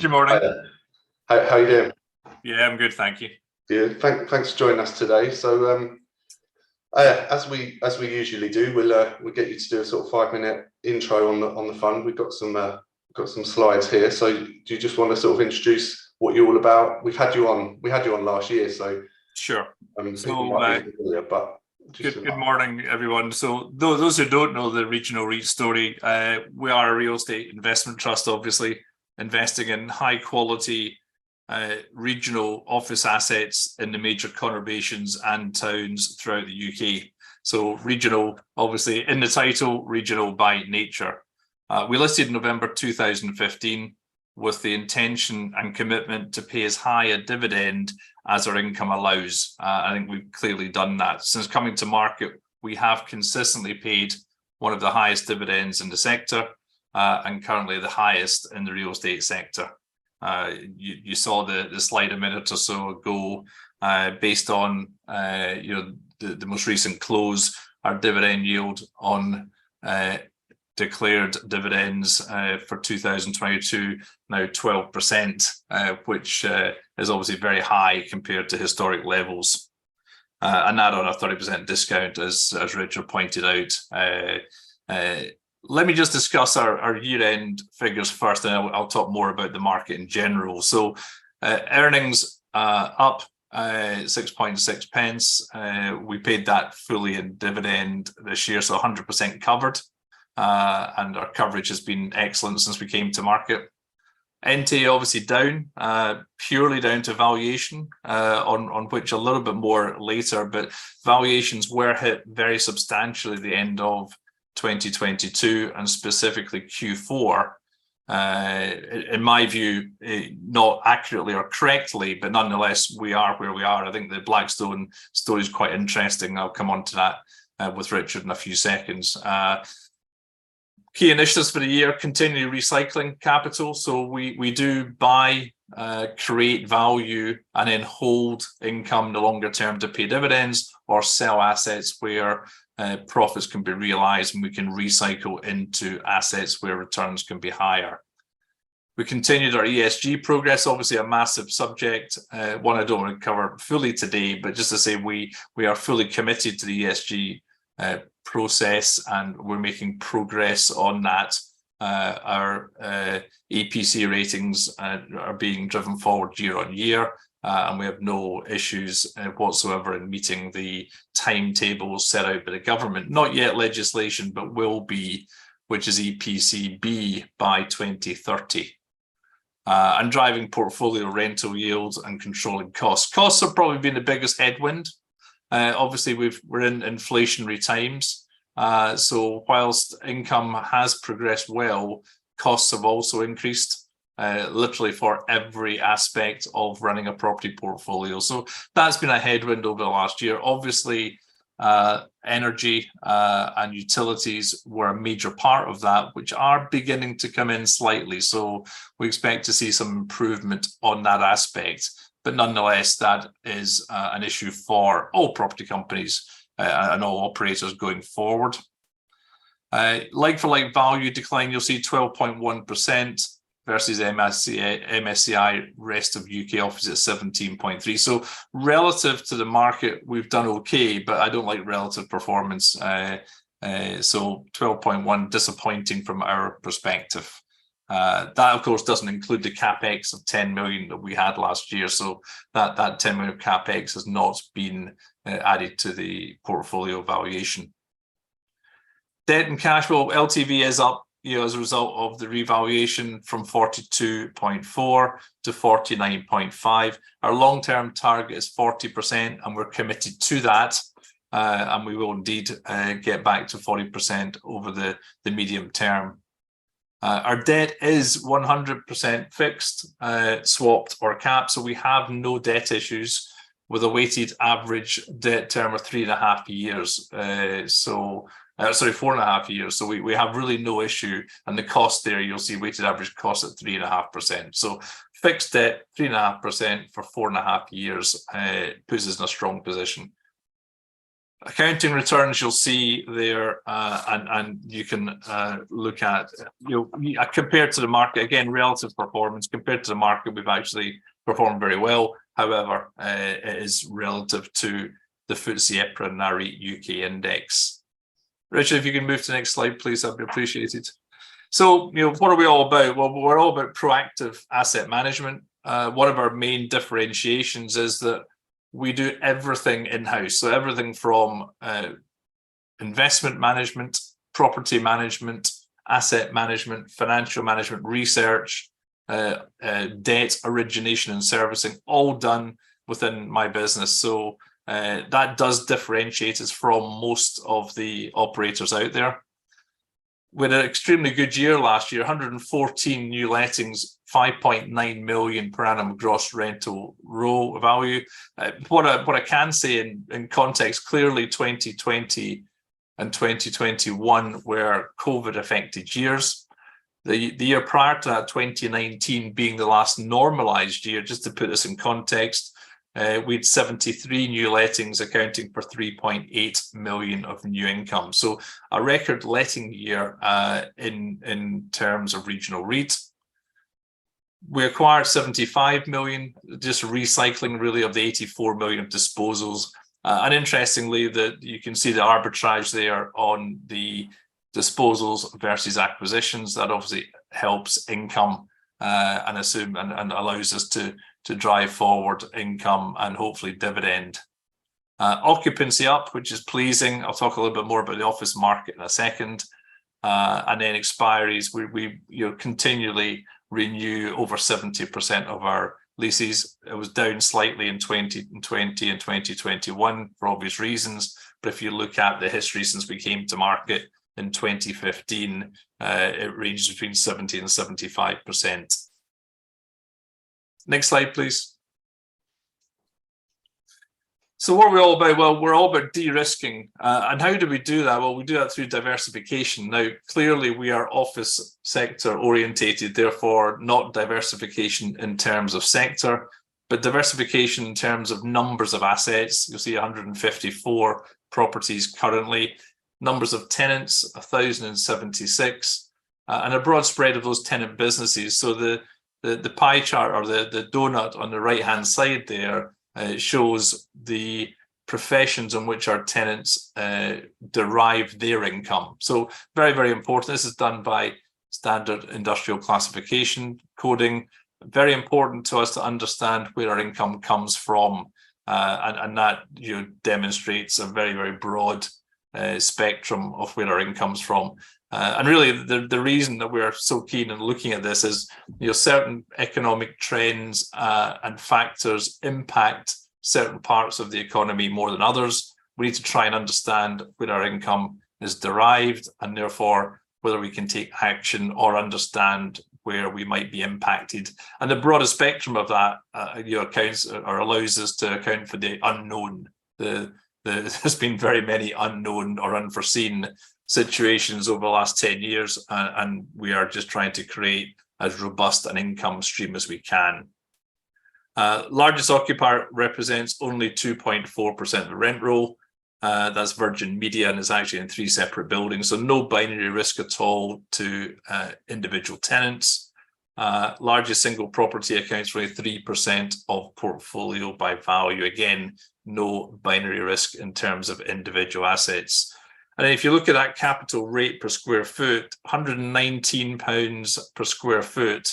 Good morning. Hi there. How you doing? Yeah, I'm good, thank you. Good. Thanks for joining us today. So, as we usually do, we'll get you to do a sort of 5-minute intro on the fund. We've got some slides here. So, do you just want to sort of introduce what you're all about? We had you on last year, so Sure. people might be familiar, but good morning, everyone. So, those who don't know the Regional REIT story, we are a real estate investment trust, obviously investing in high quality regional office assets in the major conurbations and towns throughout the UK. So regional, obviously in the title, regional by nature. We listed in November 2015 with the intention and commitment to pay as high a dividend as our income allows. I think we've clearly done that. Since coming to market, we have consistently paid one of the highest dividends in the sector and currently the highest in the real estate sector. You saw the slide a minute or so ago. Based on the most recent close, our dividend yield on declared dividends for 2022 now 12%, which is obviously very high compared to historic levels, and that on a 30% discount, as Richard pointed out. Let me just discuss our year-end figures first, and I'll talk more about the market in general. So earnings up 6.6 pence. We paid that fully in dividend this year, so 100% covered. And our coverage has been excellent since we came to market. NTA obviously down, purely down to valuation, on which a little bit more later, but valuations were hit very substantially at the end of 2022 and specifically Q4. In my view, not accurately or correctly, but nonetheless, we are where we are. I think the Blackstone story is quite interesting. I'll come on to that with Richard in a few seconds. Key initiatives for the year: continue recycling capital. So we do buy, create value, and then hold income in the longer term to pay dividends, or sell assets where profits can be realized and we can recycle into assets where returns can be higher. We continued our ESG progress, obviously a massive subject, one I don't want to cover fully today, but just to say we are fully committed to the ESG process and we're making progress on that. Our EPC ratings are being driven forward year on year. And we have no issues whatsoever in meeting the timetables set out by the government. Not yet legislation, but will be, which is EPC-B by 2030. And driving portfolio rental yields and controlling costs. Costs have probably been the biggest headwind. Obviously, we're in inflationary times. So whilst income has progressed well, costs have also increased. Literally for every aspect of running a property portfolio. So that's been a headwind over the last year. Obviously, energy and utilities were a major part of that, which are beginning to come in slightly. So we expect to see some improvement on that aspect. But nonetheless, that is an issue for all property companies and all operators going forward. Like-for-like value decline, you'll see 12.1%. Versus MSCI rest of UK office at 17.3. So relative to the market, we've done okay, but I don't like relative performance. So 12.1 disappointing from our perspective. That of course doesn't include the Capex of 10 million that we had last year. So that 10 million Capex has not been added to the portfolio valuation. Debt and cash flow, LTV is up, as a result of the revaluation from 42.4 to 49.5. Our long-term target is 40%, and we're committed to that. And we will indeed get back to 40% over the medium term. Our debt is 100% fixed, swapped or capped, so we have no debt issues with a weighted average debt term of 3.5 years. 4.5 years. So we have really no issue. And the cost there, you'll see weighted average cost at 3.5%. So fixed debt, 3.5% for 4.5 years puts us in a strong position. Accounting returns you'll see there, and you can look at, compared to the market, again, relative performance. Compared to the market, we've actually performed very well. However, it is relative to the FTSE EPRA NAREIT UK index. Richard, if you can move to the next slide, please, that'd be appreciated. So, what are we all about? Well, we're all about proactive asset management. One of our main differentiations is that we do everything in-house. So everything from investment management, property management, asset management, financial management, research, debt origination and servicing, all done within my business. So that does differentiate us from most of the operators out there. We had an extremely good year last year, 114 new lettings, 5.9 million per annum gross rental row value. What I can say in context, clearly 2020 and 2021 were COVID affected years. The year prior to that, 2019 being the last normalized year, just to put this in context, we had 73 new lettings accounting for 3.8 million of new income. So a record letting year in terms of Regional REIT. We acquired 75 million, just recycling really of the 84 million of disposals. And interestingly, that you can see the arbitrage there on the disposals versus acquisitions. That obviously helps income and allows us to drive forward income and hopefully dividend. Occupancy up, which is pleasing. I'll talk a little bit more about the office market in a second. And then expiries, we continually renew over 70% of our leases. It was down slightly in 2020 and 2021 for obvious reasons. But if you look at the history since we came to market in 2015, it ranges between 70 and 75%. Next slide, please. So what are we all about? Well, we're all about de-risking. And how do we do that? Well, we do that through diversification. Now, clearly, we are office sector orientated, therefore not diversification in terms of sector, but diversification in terms of numbers of assets. You'll see 154 properties currently, numbers of tenants, 1,076, and a broad spread of those tenant businesses. So the pie chart or the donut on the right-hand side there shows the professions in which our tenants derive their income. So very, very important. This is done by standard industrial classification coding. Very important to us to understand where our income comes from, and that demonstrates a very, very broad spectrum of where our income's from. And really, the reason that we're so keen on looking at this is, certain economic trends and factors impact certain parts of the economy more than others. We need to try and understand where our income is derived, and therefore whether we can take action or understand where we might be impacted. And the broader spectrum of that accounts or allows us to account for the unknown. There's been very many unknown or unforeseen situations over the last 10 years, and we are just trying to create as robust an income stream as we can. Largest occupier represents only 2.4% of the rent roll. That's Virgin Media, and it's actually in 3 separate buildings, so no binary risk at all to individual tenants. Largest single property accounts for 3% of portfolio by value. Again, no binary risk in terms of individual assets. And if you look at that capital rate per square foot, £119 per square foot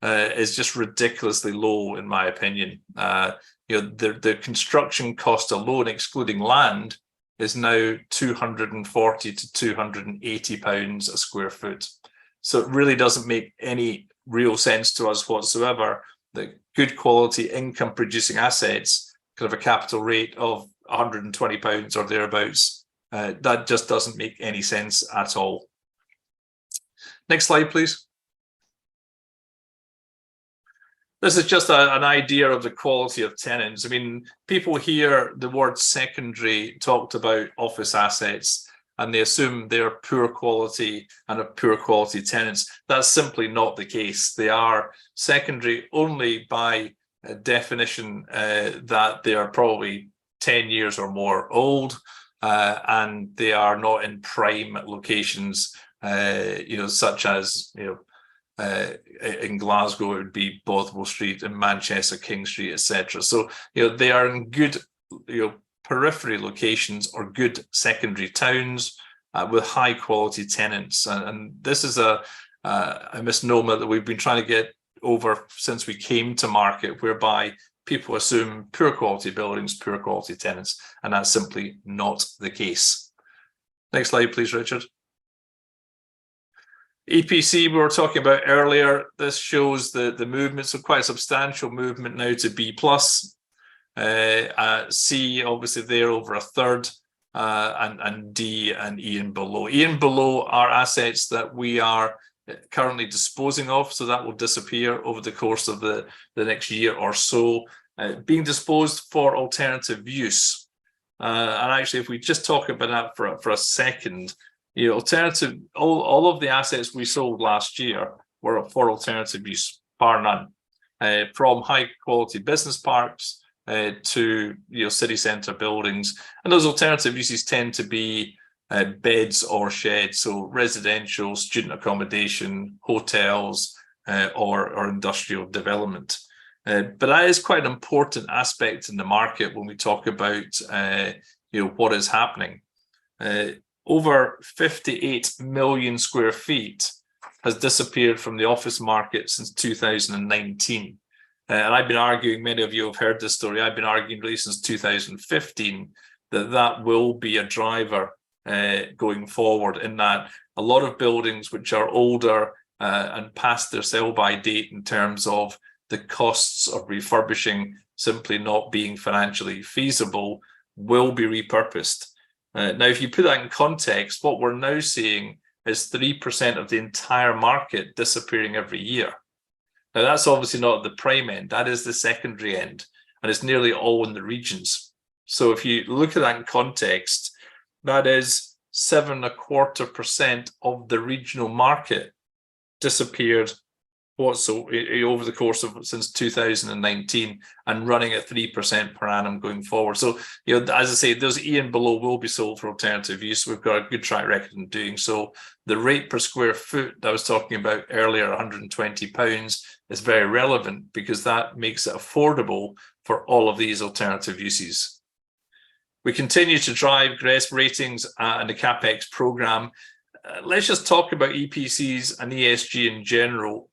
is just ridiculously low, in my opinion. The construction cost alone, excluding land, is now £240 to £280 a square foot. So it really doesn't make any real sense to us whatsoever that good quality income producing assets could have a capital rate of £120 or thereabouts. That just doesn't make any sense at all. Next slide, please. This is just an idea of the quality of tenants. I mean, people hear the word secondary talked about office assets and they assume they're poor quality and of poor quality tenants. That's simply not the case. They are secondary only by definition that they are probably 10 years or more old. and they are not in prime locations, such as, in Glasgow, it would be Bothwell Street, in Manchester, King Street, etc. So, they are in good, periphery locations or good secondary towns with high quality tenants. And this is a misnomer that we've been trying to get over since we came to market, whereby people assume poor quality buildings, poor quality tenants, and that's simply not the case. Next slide, please, Richard. EPC we were talking about earlier. This shows the movement, so quite a substantial movement now to B+. C, obviously there over a third, and D and E and below. E and below are assets that we are currently disposing of, so that will disappear over the course of the next year or so, being disposed for alternative use. And actually, if we just talk about that for a second, alternative, all of the assets we sold last year were for alternative use, bar none, from high quality business parks to city centre buildings, and those alternative uses tend to be beds or sheds, so residential, student accommodation, hotels, or industrial development. But that is quite an important aspect in the market when we talk about what is happening. Over 58 million square feet has disappeared from the office market since 2019. And I've been arguing, many of you have heard this story, I've been arguing really since 2015 that will be a driver going forward, in that a lot of buildings which are older and past their sell-by date in terms of the costs of refurbishing simply not being financially feasible will be repurposed. Now, if you put that in context, what we're now seeing is 3% of the entire market disappearing every year. Now, that's obviously not the prime end, that is the secondary end, and it's nearly all in the regions. So if you look at that in context, that is 7.25% of the regional market disappeared over the course of since 2019, and running at 3% per annum going forward. So, as I say, those E and below will be sold for alternative use. We've got a good track record in doing so. The rate per square foot that I was talking about earlier, £120, is very relevant because that makes it affordable for all of these alternative uses. We continue to drive GRESB ratings and the Capex program. Let's just talk about EPCs and ESG in general.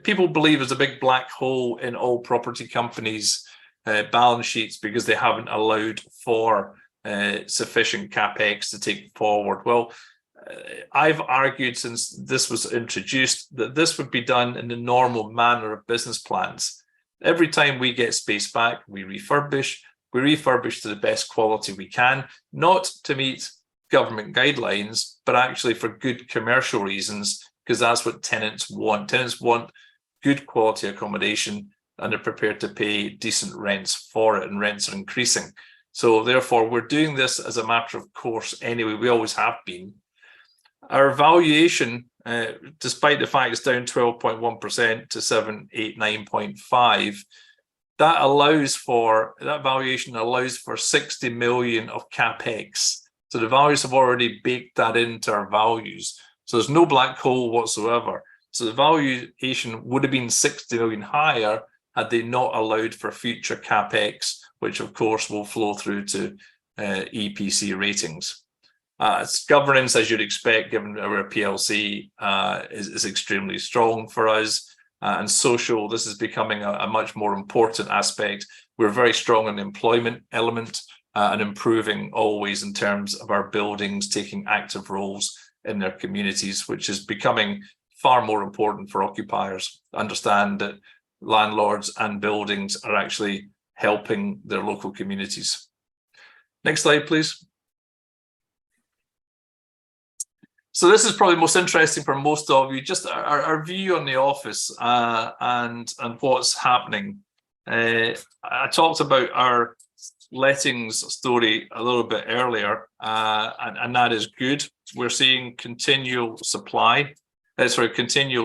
People believe there's a big black hole in all property companies' balance sheets because they haven't allowed for sufficient Capex to take forward. Well, I've argued since this was introduced that this would be done in the normal manner of business plans. Every time we get space back, we refurbish to the best quality we can, not to meet government guidelines, but actually for good commercial reasons, because that's what tenants want. Tenants want good quality accommodation, and they're prepared to pay decent rents for it, and rents are increasing. So therefore, we're doing this as a matter of course anyway. We always have been. Our valuation, despite the fact it's down 12.1% to 789.5, that valuation allows for 60 million of Capex. So the values have already baked that into our values. So there's no black hole whatsoever. So the valuation would have been 60 million higher had they not allowed for future Capex, which of course will flow through to EPC ratings. It's governance, as you'd expect, given our PLC is extremely strong for us. And social, this is becoming a much more important aspect. We're very strong on the employment element and improving always in terms of our buildings taking active roles in their communities, which is becoming far more important for occupiers. Understand that landlords and buildings are actually helping their local communities. Next slide, please. So this is probably most interesting for most of you, just our view on the office and what's happening. I talked about our lettings story a little bit earlier, and that is good. We're seeing continual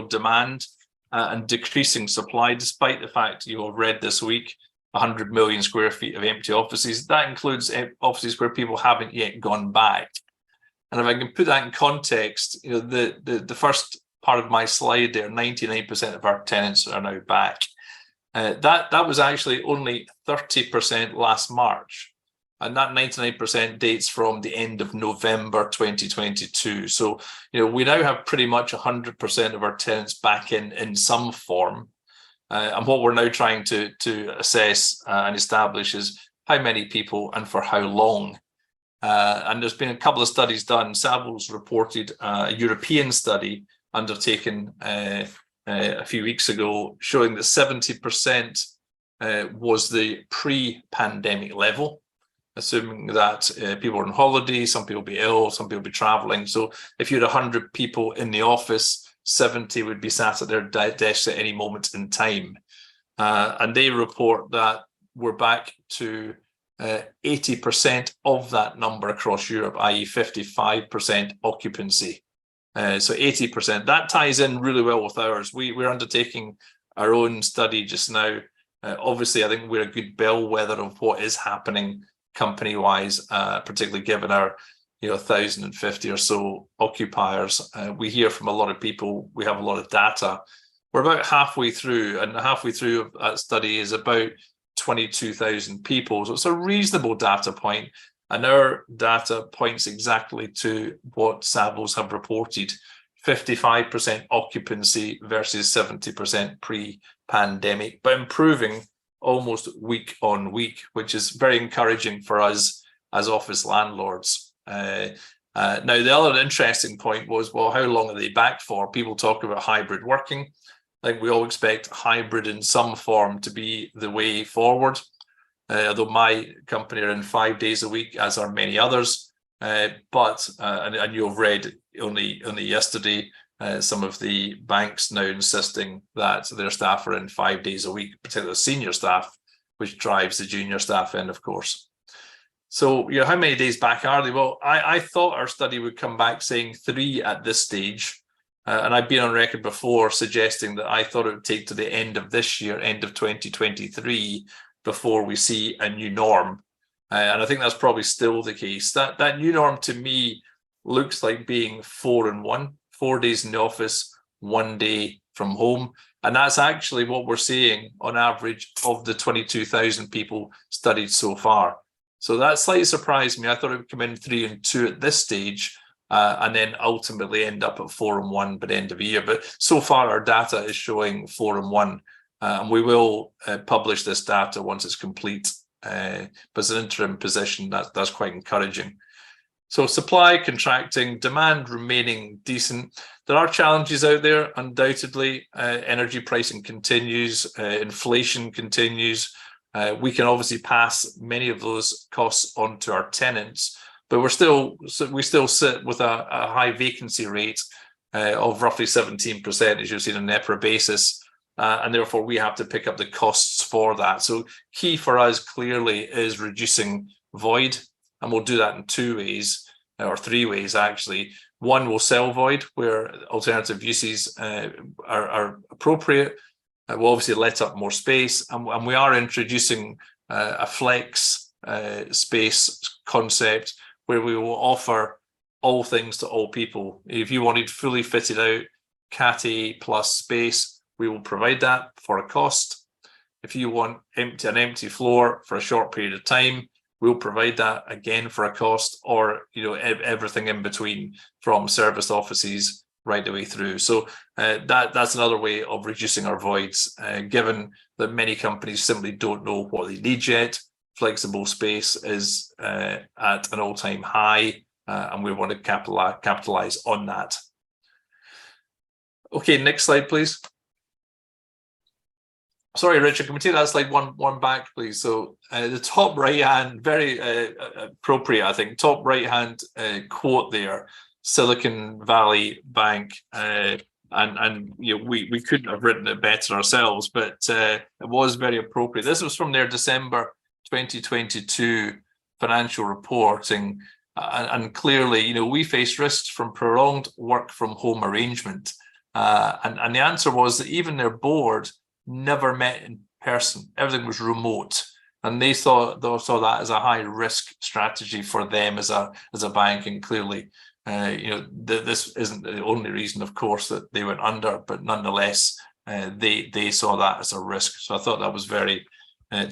demand and decreasing supply, despite the fact you have read this week 100 million square feet of empty offices. That includes offices where people haven't yet gone back. And if I can put that in context, the first part of my slide there, 99% of our tenants are now back. That was actually only 30% last March. And that 99% dates from the end of November 2022. So, we now have pretty much 100% of our tenants back in some form. And what we're now trying to assess and establish is how many people and for how long. And there's been a couple of studies done. Savills reported a European study undertaken a few weeks ago, showing that 70% was the pre-pandemic level, assuming that people are on holiday, some people be ill, some people be traveling. So if you had 100 people in the office, 70 would be sat at their desks at any moment in time. And they report that we're back to 80% of that number across Europe, i.e. 55% occupancy. So 80%, that ties in really well with ours. We're undertaking our own study just now. Obviously, I think we're a good bellwether of what is happening company-wise, particularly given our 1,050 or so occupiers. We hear from a lot of people, we have a lot of data. We're about halfway through, and halfway through that study is about 22,000 people. So it's a reasonable data point, and our data points exactly to what Savills have reported, 55% occupancy versus 70% pre-pandemic, but improving almost week on week, which is very encouraging for us as office landlords. Now, the other interesting point was, well, how long are they back for? People talk about hybrid working. I think we all expect hybrid in some form to be the way forward. Although my company are in 5 days a week, as are many others. But you've read only yesterday, some of the banks now insisting that their staff are in 5 days a week, particularly senior staff, which drives the junior staff in, of course. So, how many days back are they? Well, I thought our study would come back saying 3 at this stage. And I've been on record before suggesting that I thought it would take to the end of this year, end of 2023, before we see a new norm. And I think that's probably still the case. That new norm to me looks like being 4 and 1, 4 days in the office, 1 day from home. And that's actually what we're seeing on average of the 22,000 people studied so far. So that slightly surprised me. I thought it would come in 3 and 2 at this stage, and then ultimately end up at 4 and 1 by the end of the year. But so far our data is showing 4 and 1. And we will publish this data once it's complete. But as an interim position, that's quite encouraging. So supply contracting, demand remaining decent. There are challenges out there, undoubtedly. Energy pricing continues, inflation continues. We can obviously pass many of those costs on to our tenants, but we still sit with a high vacancy rate of roughly 17%, as you've seen on an EPRA basis. And therefore, we have to pick up the costs for that. So key for us clearly is reducing void. And we'll do that in 2 ways, or 3 ways, actually. One, we'll sell void where alternative uses are appropriate. We'll obviously let up more space. And we are introducing a flex space concept where we will offer all things to all people. If you wanted fully fitted out Cat A plus space, we will provide that for a cost. If you want an empty floor for a short period of time, we'll provide that again for a cost, or everything in between, from serviced offices right the way through. So that's another way of reducing our voids, given that many companies simply don't know what they need yet. Flexible space is at an all-time high, and we want to capitalize on that. Okay, next slide, please. Sorry, Richard, can we take that slide one back, please? So the top right-hand, very appropriate, I think, top right-hand quote there, Silicon Valley Bank, and we couldn't have written it better ourselves, but it was very appropriate. This was from their December 2022 financial reporting, and clearly, we face risks from prolonged work from home arrangement, and the answer was that even their board never met in person. Everything was remote. and they saw that as a high risk strategy for them as a bank. And clearly, this isn't the only reason, of course, that they went under, but nonetheless, they saw that as a risk. So I thought that was very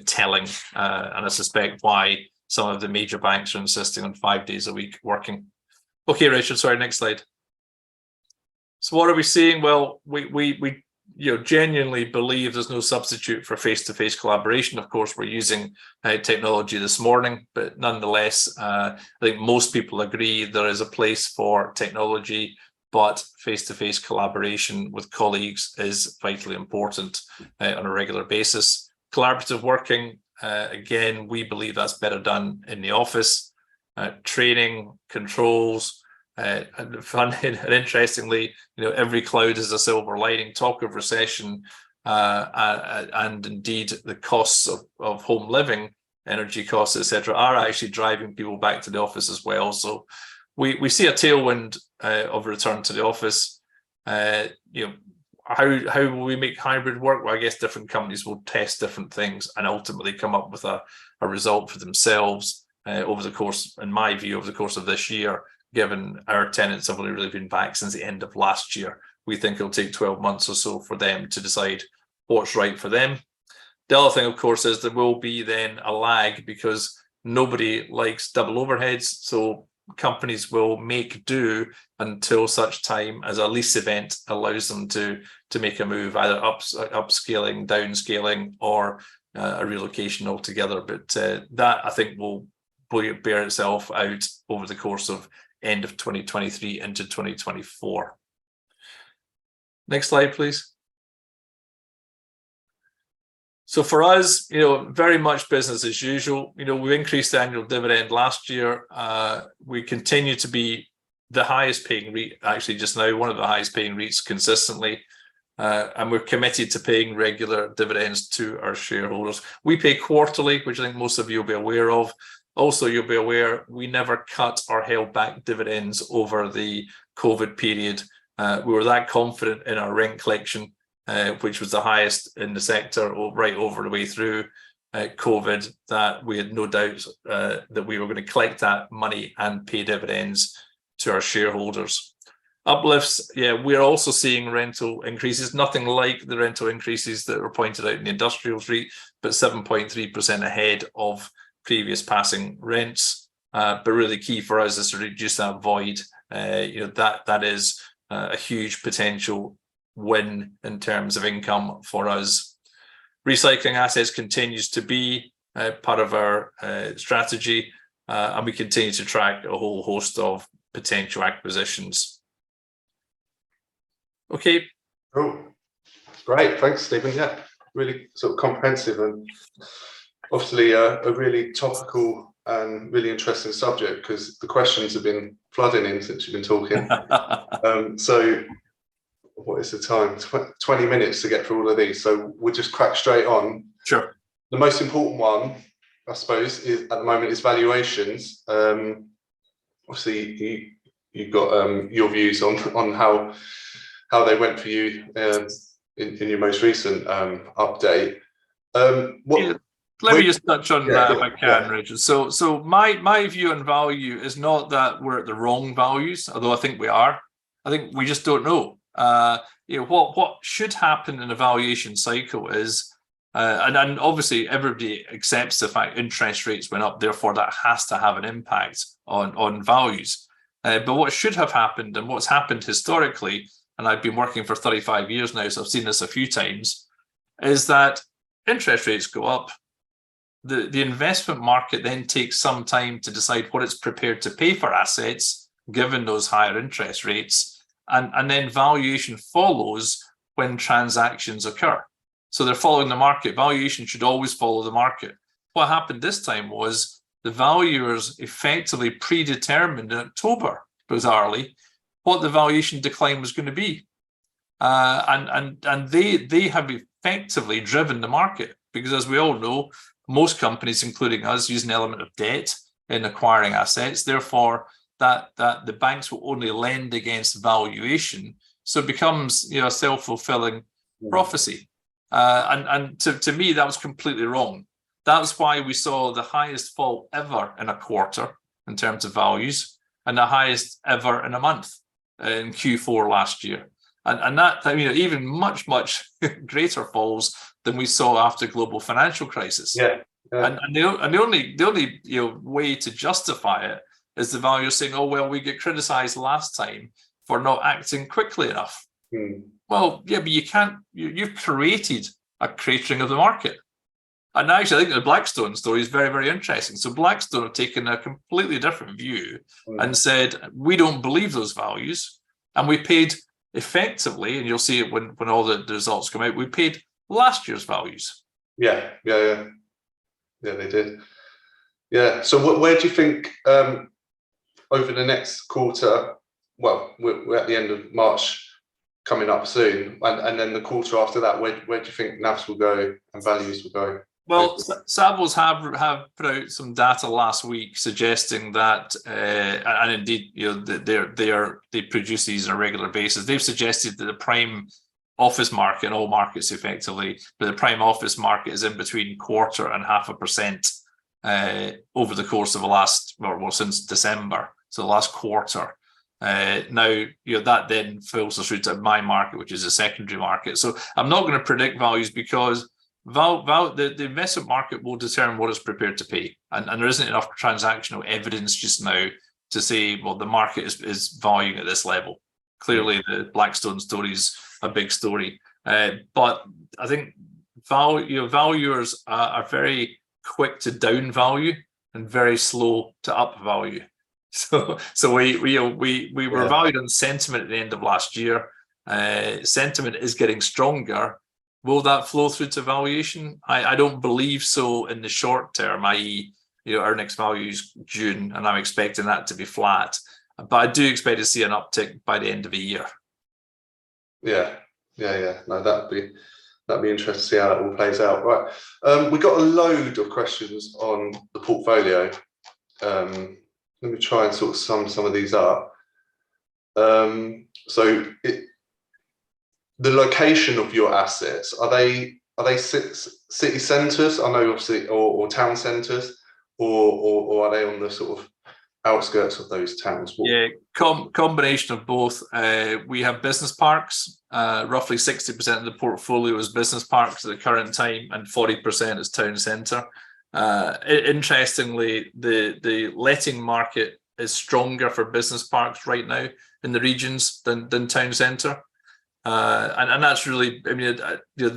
telling, and I suspect why some of the major banks are insisting on 5 days a week working. Okay, Richard, sorry, next slide. So what are we seeing? Well, we genuinely believe there's no substitute for face-to-face collaboration. Of course, we're using technology this morning, but nonetheless, I think most people agree there is a place for technology, but face-to-face collaboration with colleagues is vitally important on a regular basis. Collaborative working, again, we believe that's better done in the office. Training, controls, and fun and interestingly, every cloud is a silver lining. Talk of recession, and indeed the costs of home living, energy costs, etc., are actually driving people back to the office as well. So we see a tailwind of return to the office. How will we make hybrid work? Well, I guess different companies will test different things and ultimately come up with a result for themselves over the course, in my view, over the course of this year. Given our tenants have only really been back since the end of last year, we think it'll take 12 months or so for them to decide what's right for them. The other thing, of course, is there will be then a lag because nobody likes double overheads. So companies will make do until such time as a lease event allows them to make a move, either upscaling, downscaling, or a relocation altogether. But that, I think, will bear itself out over the course of end of 2023 into 2024. Next slide, please. So for us, very much business as usual. We increased the annual dividend last year. We continue to be the highest paying REIT, actually just now, one of the highest paying REITs consistently. And we're committed to paying regular dividends to our shareholders. We pay quarterly, which I think most of you will be aware of. Also, you'll be aware we never cut or held back dividends over the COVID period. We were that confident in our rent collection, which was the highest in the sector right over the way through COVID, that we had no doubt that we were going to collect that money and pay dividends to our shareholders. Uplifts, yeah, we're also seeing rental increases, nothing like the rental increases that were pointed out in the industrials REIT, but 7.3% ahead of previous passing rents. But really key for us is to reduce that void. That is a huge potential win in terms of income for us. Recycling assets continues to be part of our strategy, and we continue to track a whole host of potential acquisitions. Okay. Oh, great. Thanks, Stephen. Yeah, really sort of comprehensive and obviously a really topical and really interesting subject because the questions have been flooding in since you've been talking. So what is the time? 20 minutes to get through all of these. So we'll just crack straight on. Sure. The most important one, I suppose, is at the moment is valuations. Obviously, you've got your views on how they went for you in your most recent update. Let me just touch on that if I can, Richard. So my view on value is not that we're at the wrong values, although I think we are. I think we just don't know. What should happen in a valuation cycle is, and obviously everybody accepts the fact interest rates went up, therefore that has to have an impact on values. But what should have happened and what's happened historically, and I've been working for 35 years now, so I've seen this a few times, is that interest rates go up. The investment market then takes some time to decide what it's prepared to pay for assets, given those higher interest rates, and then valuation follows when transactions occur. So they're following the market. Valuation should always follow the market. What happened this time was the valuers effectively predetermined in October, bizarrely, what the valuation decline was going to be. And they have effectively driven the market because, as we all know, most companies, including us, use an element of debt in acquiring assets. Therefore, that the banks will only lend against valuation. So it becomes a self-fulfilling prophecy. And to me, that was completely wrong. That's why we saw the highest fall ever in a quarter in terms of values, and the highest ever in a month in Q4 last year. And that, I mean, even much greater falls than we saw after the global financial crisis. Yeah. And the only way to justify it is the value saying, oh well, we get criticized last time for not acting quickly enough. Well, yeah, but you can't. You've created a cratering of the market. And actually, I think the Blackstone story is very interesting. So Blackstone have taken a completely different view and said, we don't believe those values, and we paid effectively, and you'll see it when all the results come out, we paid last year's values. Yeah, they did. Yeah. So where do you think over the next quarter? Well, we're at the end of March, coming up soon, and then the quarter after that, where do you think NAVs will go and values will go? Well, Savills have put out some data last week suggesting that, and indeed, they produce these on a regular basis. They've suggested that the prime office market, and all markets effectively, but the prime office market is in between 1/4 and 0.5% over the course of the last, well, since December, so the last quarter. Now, that then filters through to my market, which is a secondary market. So I'm not going to predict values because the investment market will determine what it's prepared to pay, and there isn't enough transactional evidence just now to say, well, the market is valuing at this level. Clearly, the Blackstone story is a big story, but I think valuers are very quick to down value and very slow to up value. So we were valued on sentiment at the end of last year. Sentiment is getting stronger. Will that flow through to valuation? I don't believe so in the short term, i.e., our next value is June, and I'm expecting that to be flat. But I do expect to see an uptick by the end of the year. Yeah. No, that'd be interesting to see how that all plays out. Right, we got a load of questions on the portfolio. Let me try and sort of sum some of these up. The location of your assets, are they city centres? I know, obviously, or town centres, or are they on the sort of outskirts of those towns? Combination of both. We have business parks. Roughly 60% of the portfolio is business parks at the current time, and 40% is town centre. Interestingly, the letting market is stronger for business parks right now in the regions than town centre. And that's really, I mean,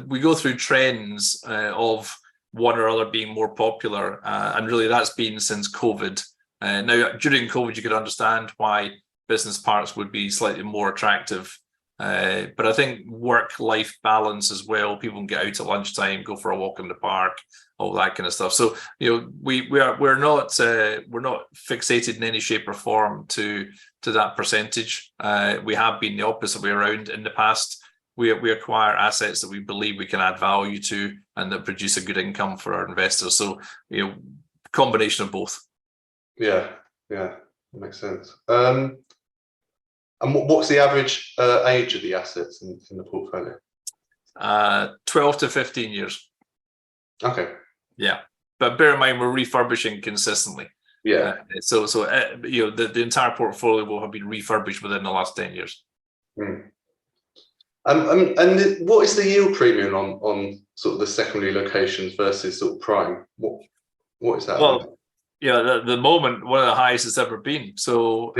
we go through trends of one or other being more popular, and really that's been since COVID. Now, during COVID, you could understand why business parks would be slightly more attractive, but I think work-life balance as well. People can get out at lunchtime, go for a walk in the park, all that kind of stuff. So we're not fixated in any shape or form to that percentage. We have been the opposite way around in the past. We acquire assets that we believe we can add value to and that produce a good income for our investors. So combination of both. Yeah, that makes sense. And what's the average age of the assets in the portfolio? 12 to 15 years. Okay. Yeah, but bear in mind we're refurbishing consistently. Yeah. So the entire portfolio will have been refurbished within the last 10 years. And what is the yield premium on sort of the secondary locations versus sort of prime? What is that? Well, the moment one of the highest it's ever been. So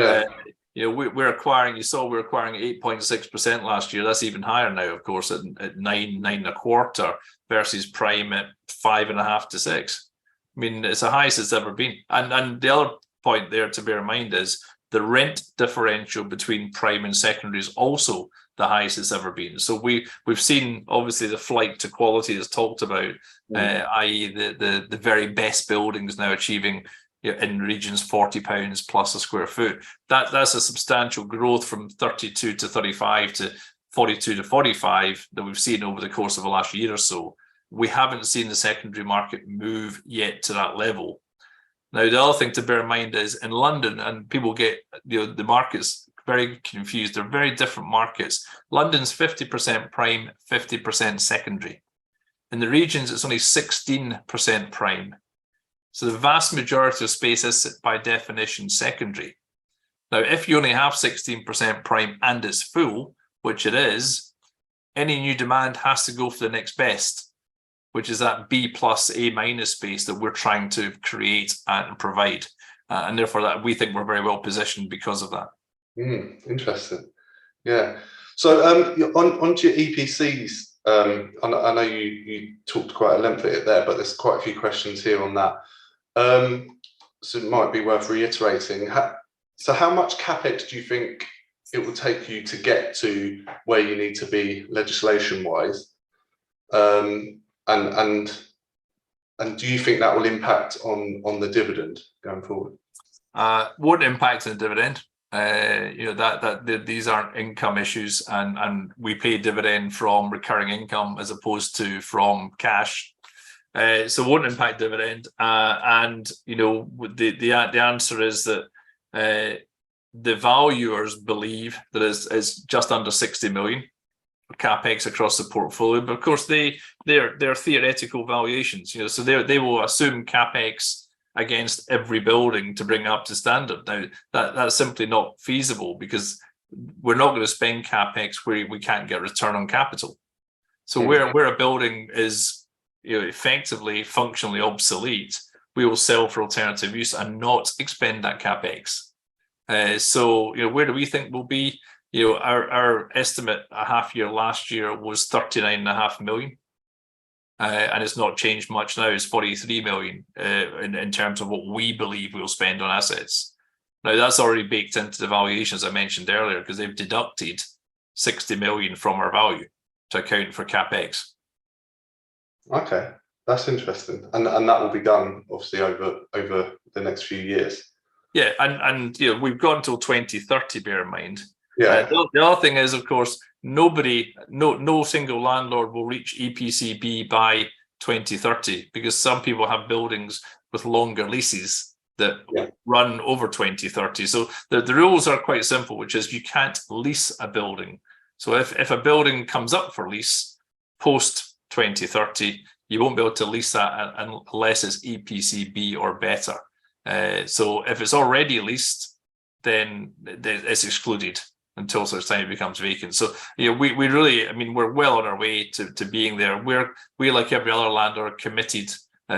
we're acquiring. You saw we're acquiring 8.6% last year. That's even higher now, of course, at 9.25% versus prime at 5.5 to 6. I mean, it's the highest it's ever been. And the other point there to bear in mind is the rent differential between prime and secondary is also the highest it's ever been. So we've seen obviously the flight to quality that's talked about, i.e. the very best buildings now achieving in regions £40 plus a square foot. That's a substantial growth from 32 to 35 to 42 to 45 that we've seen over the course of the last year or so. We haven't seen the secondary market move yet to that level. Now, the other thing to bear in mind is in London, and people get the markets very confused. They're very different markets. London's 50% prime, 50% secondary. In the regions, it's only 16% prime. So the vast majority of space is, by definition, secondary. Now, if you only have 16% prime and it's full, which it is, any new demand has to go for the next best, which is that B plus A minus space that we're trying to create and provide. And therefore, that we think we're very well positioned because of that. Interesting. Yeah. So onto your EPCs, I know you talked quite a length of it there, but there's quite a few questions here on that. So it might be worth reiterating. So how much Capex do you think it will take you to get to where you need to be legislation-wise? And do you think that will impact on the dividend going forward? Won't impact on the dividend. These aren't income issues, and we pay dividend from recurring income as opposed to from cash. So won't impact dividend. And the answer is that the valuers believe that is just under 60 million for Capex across the portfolio. But of course, they're theoretical valuations. So they will assume Capex against every building to bring up to standard. Now, that's simply not feasible, because we're not going to spend Capex where we can't get return on capital. So where a building is effectively functionally obsolete, we will sell for alternative use and not expend that Capex. So where do we think we'll be? Our estimate a half year last year was 39.5 million. And it's not changed much now. It's 43 million in terms of what we believe we'll spend on assets. Now, that's already baked into the valuations I mentioned earlier, because they've deducted 60 million from our value to account for Capex. Okay, that's interesting. And that will be done, obviously, over the next few years. Yeah, and we've got until 2030, bear in mind. Yeah. The other thing is, of course, no single landlord will reach EPC-B by 2030, because some people have buildings with longer leases that run over 2030. So the rules are quite simple, which is you can't lease a building. So if a building comes up for lease post 2030, you won't be able to lease that unless it's EPC-B or better. So if it's already leased, then it's excluded until such time it becomes vacant. So we really, we're well on our way to being there. We, like every other landlord, are committed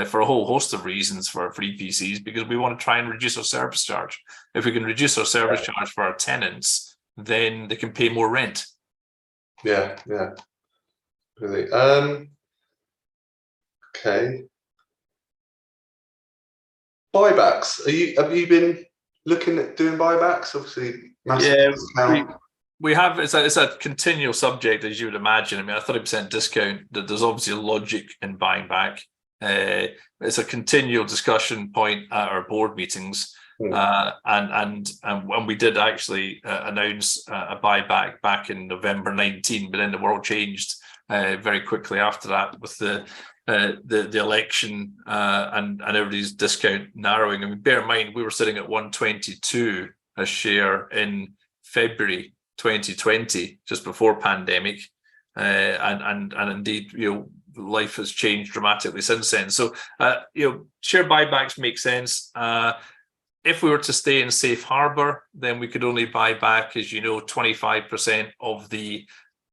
for a whole host of reasons for EPCs, because we want to try and reduce our service charge. If we can reduce our service charge for our tenants, then they can pay more rent. Yeah, really. Okay. Buybacks. Have you been looking at doing buybacks? Obviously, massive discount. We have. It's a continual subject, as you would imagine. A 30% discount. There's obviously a logic in buying back. It's a continual discussion point at our board meetings, and we did actually announce a buyback back in November 19, but then the world changed very quickly after that with the election and everybody's discount narrowing. Bear in mind, we were sitting at 122 a share in February 2020, just before pandemic, and indeed, life has changed dramatically since then. So, share buybacks make sense. If we were to stay in safe harbor, then we could only buy back, as 25% of the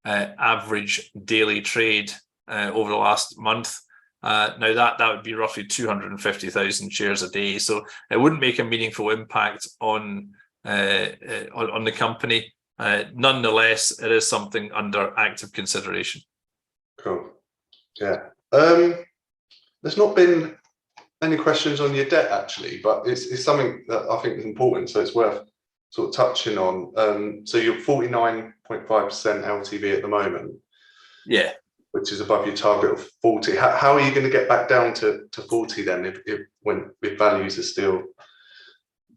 average daily trade over the last month. Now that would be roughly 250,000 shares a day, so it wouldn't make a meaningful impact on the company. Nonetheless, it is something under active consideration. Cool. Yeah. There's not been any questions on your debt actually, but it's something that I think is important, so it's worth sort of touching on. So you're 49.5% LTV at the moment. Yeah. Which is above your target of 40. How are you going to get back down to 40 then, if values are still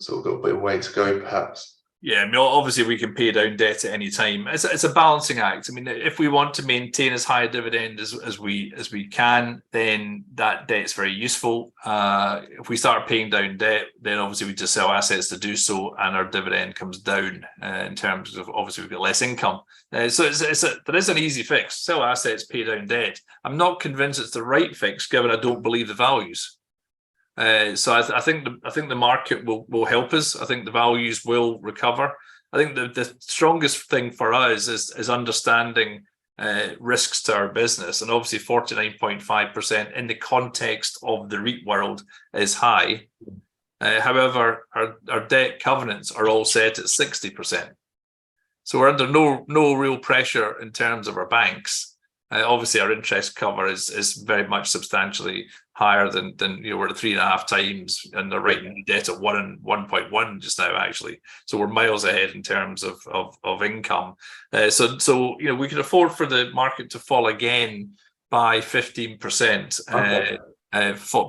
sort of got a bit of way to go, perhaps? Yeah, I mean, obviously we can pay down debt at any time. It's a balancing act. I mean, if we want to maintain as high a dividend as we can, then that debt's very useful. If we start paying down debt, then obviously we just sell assets to do so, and our dividend comes down in terms of, obviously we've got less income. So there is an easy fix: sell assets, pay down debt. I'm not convinced it's the right fix, given I don't believe the values. So I think the market will help us. I think the values will recover. I think the strongest thing for us is understanding risks to our business, and obviously 49.5% in the context of the REIT world is high. However, our debt covenants are all set at 60%, so we're under no real pressure in terms of our banks. Obviously, our interest cover is very much substantially higher than we're at 3.5 times, and they're writing debt at 1.1 just now, actually. So we're miles ahead in terms of income. So we can afford for the market to fall again by 15%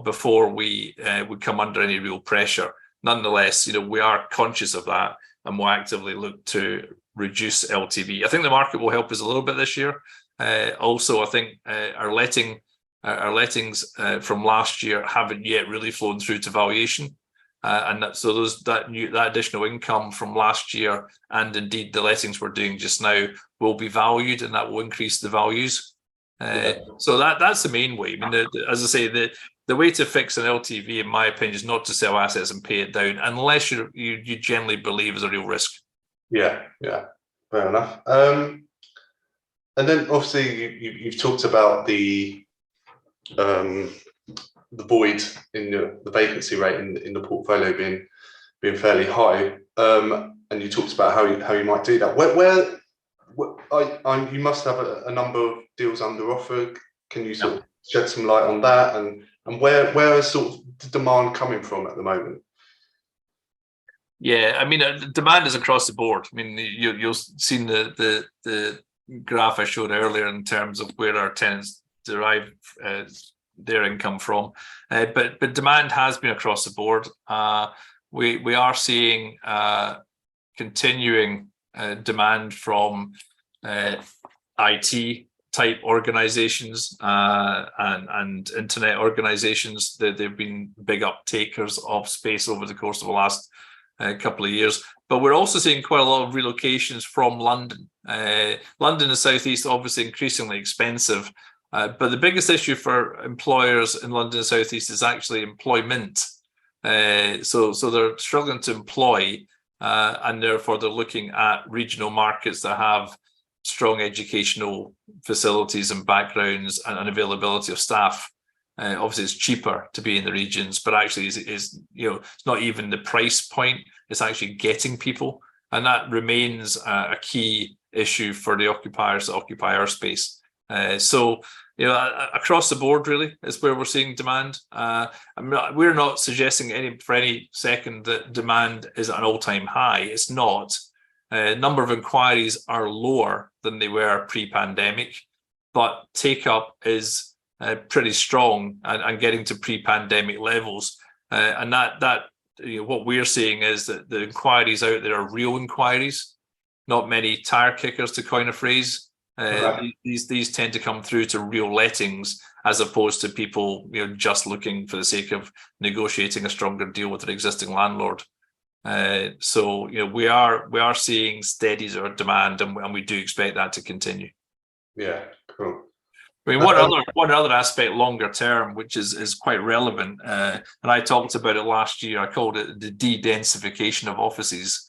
before we would come under any real pressure. Nonetheless, we are conscious of that, and we'll actively look to reduce LTV. I think the market will help us a little bit this year. Also, I think our lettings from last year haven't yet really flown through to valuation, and that additional income from last year, and indeed the lettings we're doing just now, will be valued, and that will increase the values. So that's the main way. I mean, as I say, the way to fix an LTV, in my opinion, is not to sell assets and pay it down, unless you generally believe there's a real risk. Yeah, fair enough. And then obviously you've talked about the void in the vacancy rate in the portfolio being fairly high, and you talked about how you might do that. Where you must have a number of deals under offer. Can you sort of shed some light on that, and where is sort of the demand coming from at the moment? Yeah, I mean, demand is across the board. I mean, you'll seen the graph I showed earlier in terms of where our tenants derive their income from, but demand has been across the board. We are seeing continuing demand from IT type organizations and internet organizations. They've been big uptakers of space over the course of the last couple of years, but we're also seeing quite a lot of relocations from London. London and South East obviously increasingly expensive, but the biggest issue for employers in London and South East is actually employment. So they're struggling to employ, and therefore they're looking at regional markets that have strong educational facilities and backgrounds and availability of staff. Obviously, it's cheaper to be in the regions, but actually, it's not even the price point. It's actually getting people, and that remains a key issue for the occupiers that occupy our space. So, across the board, really, is where we're seeing demand. We're not suggesting for any second that demand is at an all-time high. It's not. Number of inquiries are lower than they were pre-pandemic, but take-up is pretty strong and getting to pre-pandemic levels, and that what we're seeing is that the inquiries out there are real inquiries, not many tire kickers, to coin a phrase. These tend to come through to real lettings, as opposed to people just looking for the sake of negotiating a stronger deal with an existing landlord. So we are seeing steady sort of demand, and we do expect that to continue. Yeah, cool. I mean, one other aspect longer term, which is quite relevant, and I talked about it last year. I called it the de-densification of offices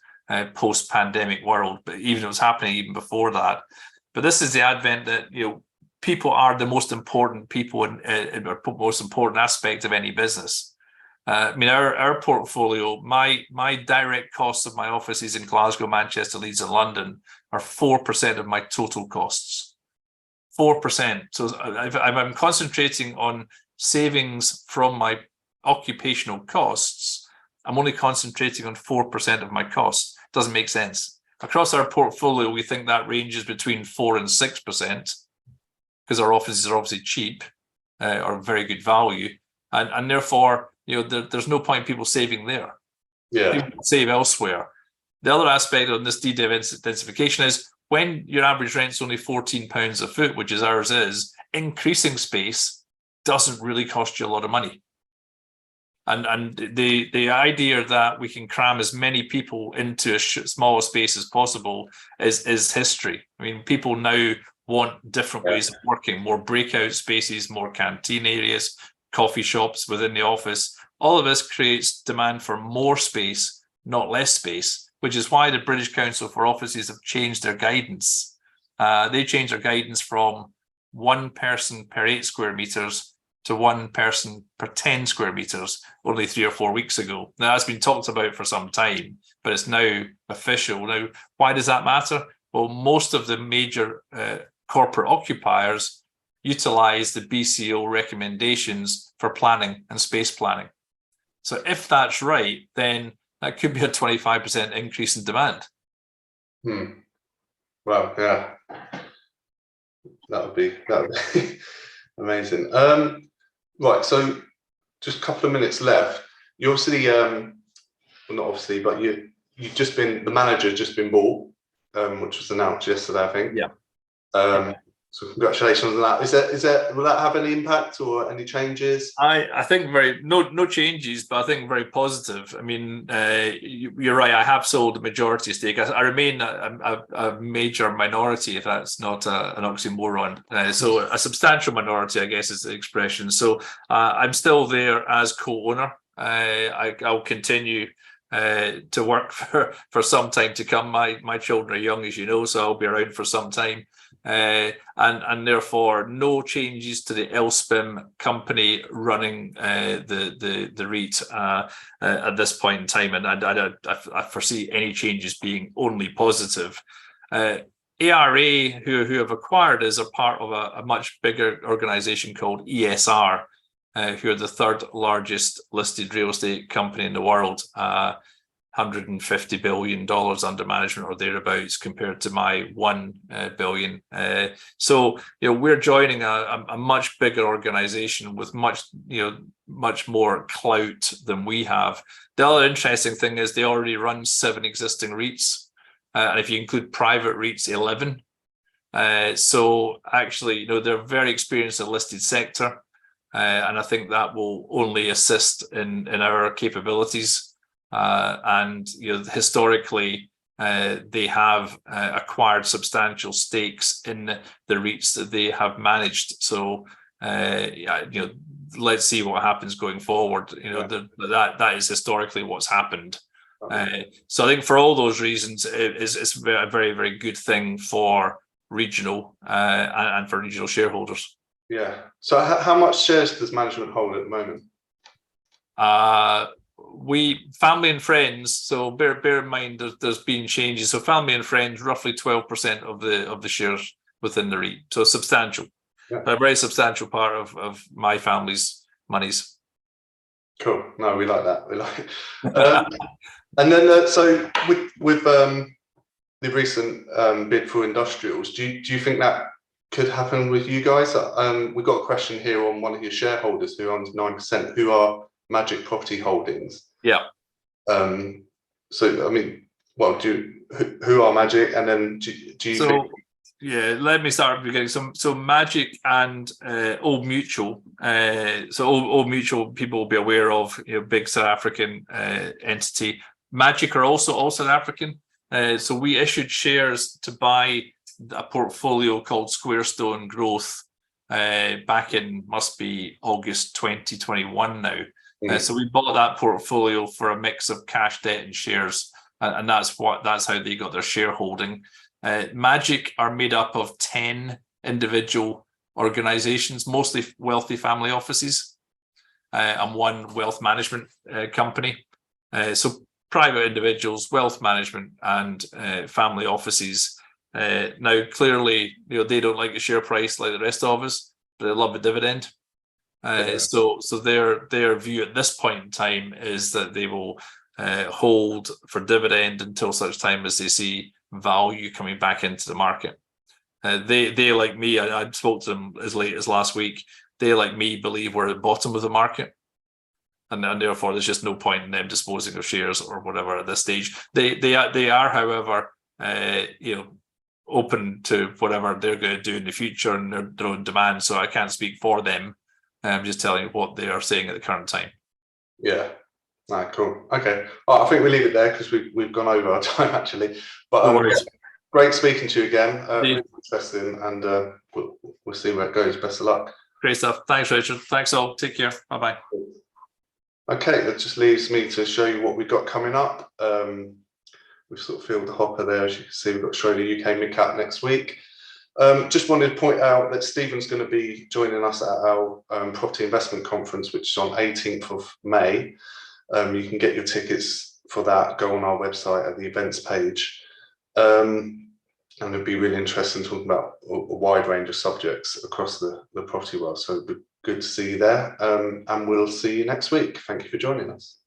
post-pandemic world, but even it was happening even before that. But this is the advent that people are the most important people in most important aspect of any business. I mean, our portfolio, my direct costs of my offices in Glasgow, Manchester, Leeds, and London are 4% of my total costs. 4%. So if I'm concentrating on savings from my occupational costs, I'm only concentrating on 4% of my costs. Doesn't make sense. Across our portfolio, we think that ranges between 4 and 6%, because our offices are obviously cheap or very good value, and therefore there's no point in people saving there. Yeah, people save elsewhere. The other aspect on this de-densification is when your average rent's only £14 a foot, which is ours is, increasing space doesn't really cost you a lot of money. And the idea that we can cram as many people into a smaller space as possible is history. I mean, people now want different ways of working, more breakout spaces, more canteen areas, coffee shops within the office. All of this creates demand for more space, not less space, which is why the British Council for Offices have changed their guidance. They changed their guidance from 1 person per 8 square meters to 1 person per 10 square meters only 3 or 4 weeks ago. Now, that's been talked about for some time, but it's now official. Now, why does that matter? Well, most of the major corporate occupiers utilize the BCO recommendations for planning and space planning. So if that's right, then that could be a 25% increase in demand. Well, yeah, that would be amazing. Right, so just a couple of minutes left. You obviously, well, not obviously, but you've just been, the manager just been bought, which was announced yesterday, I think. Yeah. So congratulations on that. Is that will that have any impact or any changes? I think no changes, but I think very positive. I mean, you're right. I have sold a majority stake. I remain a major minority, if that's not an oxymoron. So a substantial minority, I guess, is the expression. So I'm still there as co-owner. I'll continue to work for some time to come. My children are young, as you know, so I'll be around for some time. And therefore no changes to the LSPIM company running the REIT at this point in time, and I foresee any changes being only positive. ARA, who have acquired us, are part of a much bigger organization called ESR, who are the 3rd largest listed real estate company in the world. $150 billion under management or thereabouts, compared to my $1 billion. So we're joining a much bigger organization with much more clout than we have. The other interesting thing is they already run 7 existing REITs, and if you include private REITs, 11. So actually, they're very experienced in the listed sector, and I think that will only assist in our capabilities. And historically, they have acquired substantial stakes in the REITs that they have managed. So let's see what happens going forward. That is historically what's happened. So I think for all those reasons, it's a very, very good thing for Regional and for Regional shareholders. Yeah. So how much shares does management hold at the moment? We family and friends, so bear in mind there's been changes. So family and friends, roughly 12% of the shares within the REIT. So substantial, a very substantial part of my family's monies. Cool. No, we like that. We like it. And then so with the recent bid for industrials, do you think that could happen with you guys? We've got a question here on one of your shareholders who owns 9%, who are Magic Property Holdings. Yeah. So I mean, well, who are Magic, and then do you think? Yeah, let me start at the beginning. So Magic and Old Mutual. So Old Mutual, people will be aware of, big South African entity. Magic are also all South African. So we issued shares to buy a portfolio called Squarestone Growth back in, must be August 2021 now. So we bought that portfolio for a mix of cash, debt, and shares, and that's how they got their shareholding. Magic are made up of 10 individual organizations, mostly wealthy family offices, and 1 wealth management company. So private individuals, wealth management, and family offices. Now, clearly, they don't like the share price like the rest of us, but they love a dividend. So their view at this point in time is that they will hold for dividend until such time as they see value coming back into the market. They like me, I spoke to them as late as last week. They, like me, believe we're at the bottom of the market. and therefore there's just no point in them disposing of shares or whatever at this stage. They are, however, open to whatever they're going to do in the future and their own demand. So I can't speak for them. I'm just telling you what they are saying at the current time. Yeah. Cool. Okay. I think we'll leave it there because we've gone over our time actually. But No worries. great speaking to you again. Really interesting, and we'll see where it goes. Best of luck. Great stuff. Thanks, Richard. Thanks all. Take care. Bye-bye. Okay, that just leaves me to show you what we've got coming up. We've sort of filled the hopper there. As you can see, we've got Australia UK Mid-Cap next week. Just wanted to point out that Stephen's going to be joining us at our property investment conference, which is on 18th of May. You can get your tickets for that. Go on our website at the events page. And it'd be really interesting talking about a wide range of subjects across the property world. So it'd be good to see you there. And we'll see you next week. Thank you for joining us.